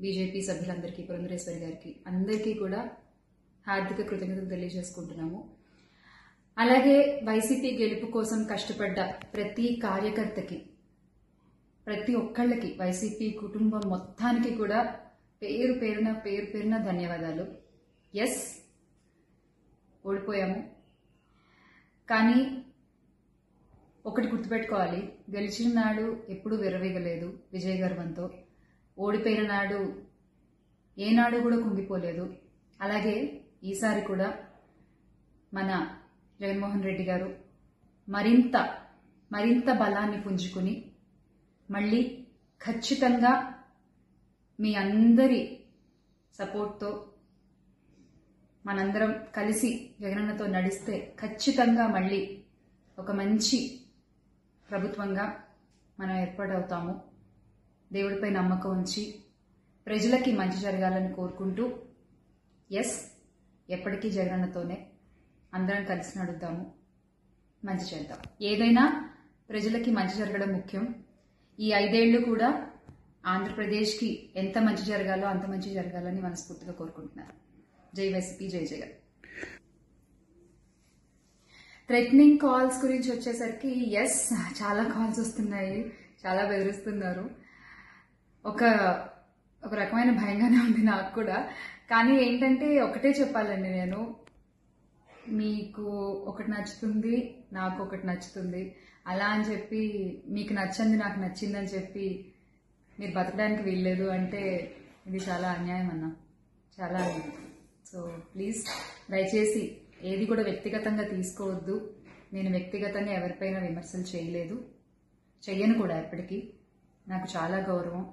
BJP సభ్యులందరికీ, పురంధరేశ్వరి గారికి అందరికీ కూడా హార్దిక కృతజ్ఞతలు తెలియజేసుకుంటున్నాము. అలాగే వైసీపీ గెలుపు కోసం కష్టపడ్డ ప్రతి కార్యకర్తకి, ప్రతి ఒక్కళ్ళకి, వైసీపీ కుటుంబం మొత్తానికి కూడా పేరు పేరున ధన్యవాదాలు. ఎస్, ఓడిపోయాము, కానీ ఒకటి గుర్తుపెట్టుకోవాలి, గెలిచిన నాడు ఎప్పుడూ విర్రవీగలేదు విజయ గర్వంతో, ఓడిపోయిన నాడు ఏనాడు కూడా కుంగిపోలేదు. అలాగే ఈసారి కూడా మన జగన్మోహన్ రెడ్డి గారు మరింత బలాన్ని పుంజుకుని మళ్ళీ ఖచ్చితంగా మీ అందరి సపోర్ట్తో మనందరం కలిసి జగనన్నతో నడిస్తే ఖచ్చితంగా మళ్ళీ ఒక మంచి ప్రభుత్వంగా మనం ఏర్పాటవుతాము. దేవుడిపై నమ్మకం ఉంచి ప్రజలకి మంచి జరగాలని కోరుకుంటూ, ఎస్, ఎప్పటికీ జగనన్నతోనే అందరం కలిసి నడుద్దాము, మంచి చేద్దాం. ఏదైనా ప్రజలకి మంచి జరగడం ముఖ్యం. ఈ 5 ఏళ్లు కూడా ఆంధ్రప్రదేశ్కి ఎంత మంచి జరగాలో అంత మంచి జరగాలని మనస్ఫూర్తిగా కోరుకుంటున్నాను. జై వైసీపీ, జై జగన్. థ్రెటనింగ్ కాల్స్ గురించి వచ్చేసరికి, ఎస్, చాలా కాల్స్ వస్తున్నాయి, చాలా బెదిరిస్తున్నారు. ఒక రకమైన భయంగానే ఉంది నాకు కూడా. కానీ ఏంటంటే ఒకటే చెప్పాలండి, నేను మీకు ఒకటి నచ్చుతుంది, నాకు ఒకటి నచ్చుతుంది, అలా అని చెప్పి మీకు నచ్చింది నాకు నచ్చిందని చెప్పి మీరు బతకడానికి వీల్లేదు అంటే ఇది చాలా అన్యాయం అన్న, చాలా అన్యాయం. సో ప్లీజ్, దయచేసి ఏది కూడా వ్యక్తిగతంగా తీసుకోవద్దు. నేను వ్యక్తిగతంగా ఎవరిపైన విమర్శలు చేయలేదు, చెయ్యను కూడా. ఎప్పటికీ నాకు చాలా గౌరవం.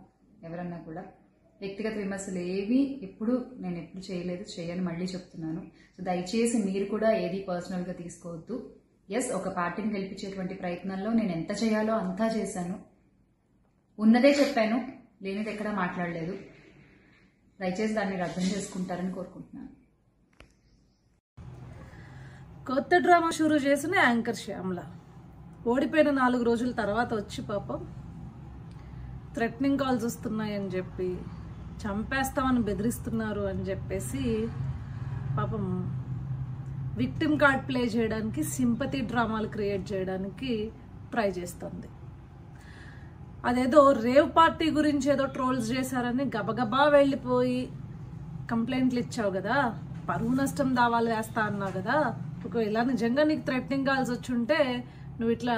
ఎవరన్నా కూడా వ్యక్తిగత విమర్శలు ఏవి నేను ఎప్పుడు చేయలేదు, చేయని మళ్ళీ చెప్తున్నాను. సో దయచేసి మీరు కూడా ఏది పర్సనల్గా తీసుకోవద్దు. ఎస్, ఒక పార్టీని గెలిపించేటువంటి ప్రయత్నంలో నేను ఎంత చేయాలో అంతా చేశాను, ఉన్నదే చెప్పాను, లేనిది ఎక్కడా మాట్లాడలేదు. దయచేసి దాన్ని మీరు అర్థం చేసుకుంటారని కోరుకుంటున్నాను. కొత్త డ్రామా షురూ చేసిన యాంకర్ శ్యామల ఓడిపోయిన 4 రోజుల తర్వాత వచ్చి పాపం థ్రెటనింగ్ కాల్స్ వస్తున్నాయని చెప్పి, చంపేస్తామని బెదిరిస్తున్నారు అని చెప్పేసి పాపం విక్టిమ్ కార్డ్ ప్లే చేయడానికి, సింపతి డ్రామాలు క్రియేట్ చేయడానికి ట్రై చేస్తుంది. అదేదో రేవ్ పార్టీ గురించి ఏదో ట్రోల్స్ చేశారని గబగబా వెళ్ళిపోయి కంప్లైంట్లు ఇచ్చావు కదా, పరువు నష్టం దావాలు వేస్తా అన్నావు కదా. ఒకవేళ నిజంగా నీకు థ్రెటనింగ్ కాల్స్ వచ్చుంటే నువ్వు ఇట్లా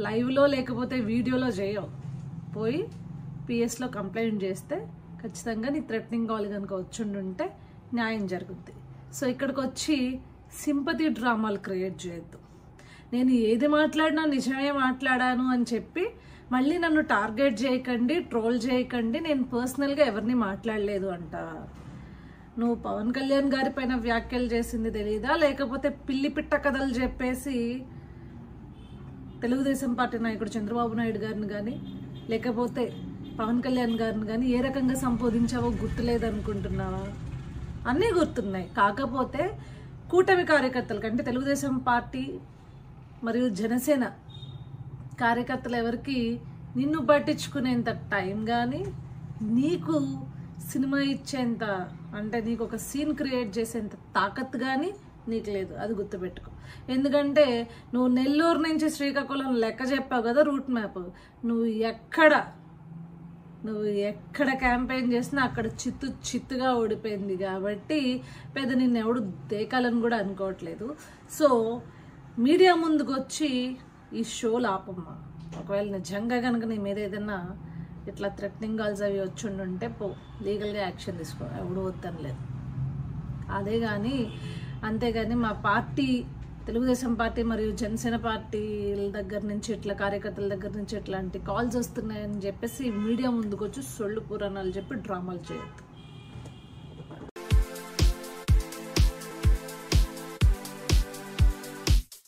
లైవ్లో లేకపోతే వీడియోలో చేయవు, పోయి పిఎస్లో కంప్లైంట్ చేస్తే ఖచ్చితంగా నీ థ్రెటనింగ్ కాల్ కనుక వచ్చుండుంటే న్యాయం జరుగుద్ది. సో ఇక్కడికి వచ్చి సింపతి డ్రామాలు క్రియేట్ చేయొద్దు. నేను ఏది మాట్లాడినా నిజమే మాట్లాడాను అని చెప్పి మళ్ళీ నన్ను టార్గెట్ చేయకండి, ట్రోల్ చేయకండి, నేను పర్సనల్గా ఎవరిని మాట్లాడలేదు అంట. నువ్వు పవన్ కళ్యాణ్ గారి పైన వ్యాఖ్యలు చేసింది తెలీదా, లేకపోతే పిల్లి పిట్ట కథలు చెప్పేసి తెలుగుదేశం పార్టీ నాయకుడు చంద్రబాబు నాయుడు గారిని కానీ లేకపోతే పవన్ కళ్యాణ్ గారిని కానీ ఏ రకంగా సంబోధించావో గుర్తులేదనుకుంటున్నావా? అన్నీ గుర్తున్నాయి. కాకపోతే కూటమి కార్యకర్తలు కంటే తెలుగుదేశం పార్టీ మరియు జనసేన కార్యకర్తలు ఎవరికి నిన్ను పట్టించుకునేంత టైం కానీ, నీకు సినిమా ఇచ్చేంత, అంటే నీకు ఒక సీన్ క్రియేట్ చేసేంత తాకత్ కానీ నీకు లేదు. అది గుర్తుపెట్టుకో. ఎందుకంటే నువ్వు నెల్లూరు నుంచి శ్రీకాకుళం లెక్క చెప్పావు కదా రూట్ మ్యాప్, నువ్వు ఎక్కడ క్యాంపెయిన్ చేసినా అక్కడ చిత్తుగా ఓడిపోయింది. కాబట్టి పెద్ద నిన్ను ఎవడు దేకాలని కూడా అనుకోవట్లేదు. సో మీడియా ముందుకు వచ్చి ఈ షోలు ఆపమ్మా. ఒకవేళ నిజంగా కనుక నీ మీద ఏదైనా ఇట్లా థ్రెటనింగ్ కాల్స్ అవి వచ్చుండుంటే పో, లీగల్గా యాక్షన్ తీసుకో, ఎవడు వద్దనలేదు. అదే కానీ అంతేగాని మా పార్టీ, తెలుగుదేశం పార్టీ మరియు జనసేన పార్టీల దగ్గర నుంచి ఇట్లా కార్యకర్తల దగ్గర నుంచి ఇట్లాంటి కాల్స్ వస్తున్నాయని చెప్పేసి మీడియా ముందుకు వచ్చి సొళ్ళు పురాణాలు చెప్పి డ్రామాలు చేయొద్దు.